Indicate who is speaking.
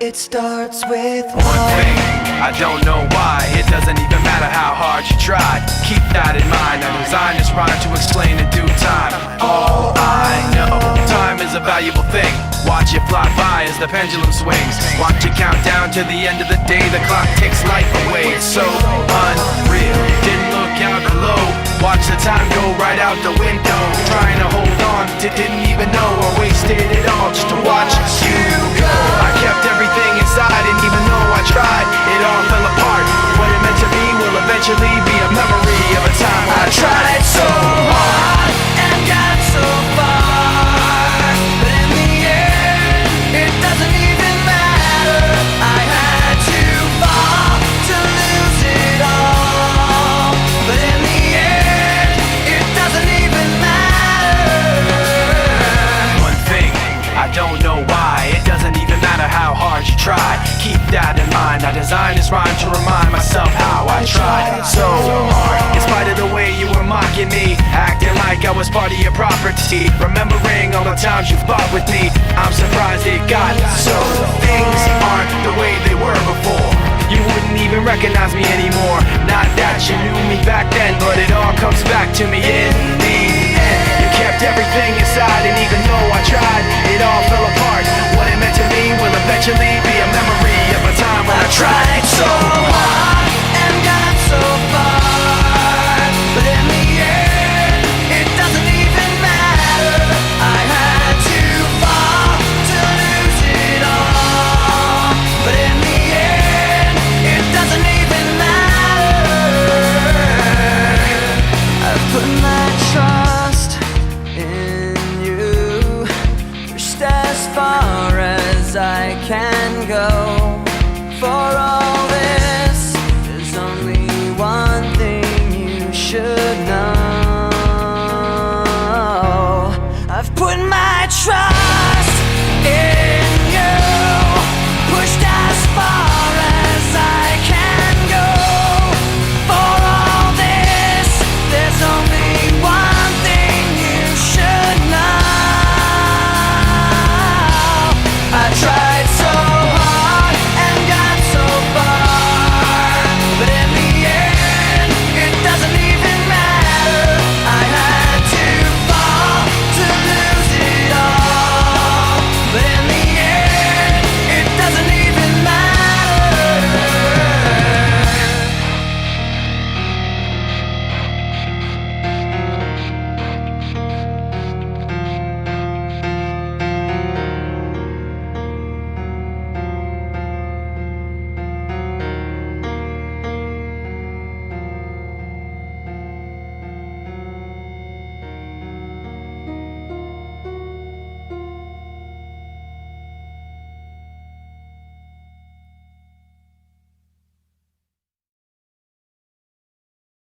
Speaker 1: It starts with
Speaker 2: one thing, I don't know why. It doesn't even matter how hard you try. Keep that in mind. I designed this rhyme to explain in due time. All I know, time is a valuable thing. Watch it fly by as the pendulum swings. Watch it count down to the end of the day. The clock takes life away. It's so unreal. Didn't look out below. Watch the time go right out the window. Trying to hold on, didn't even know I wasted it all just to watch you go. I kept everything inside, and even though I tried, it all fell apart. What it meant to be will eventually be a memory of a time when I tried so hard
Speaker 1: and got so far, but in the end, it doesn't even matter. I had to fall to lose it all, but in the end, it doesn't even matter.
Speaker 2: One thing, I don't know why. It doesn't even matter how hard you try. Keep that in mind. I designed this rhyme to remind myself how I tried so hard. In spite of the way you were mocking me, acting like I was part of your property, remembering all the times you fought with me, I'm surprised it got so. Things aren't the way they were before. You wouldn't even recognize me anymore. Not that you knew me back then, but it all comes back to me in the end. You kept everything inside, and even though I tried, it all fell apart. What it meant to me will eventually be a memory of a time when I tried so hard
Speaker 1: and got so far, but in the end, it doesn't even matter. I had to fall to lose it all, but in the end, it doesn't even matter. I've put my trust in you, pushed as far as I can go for all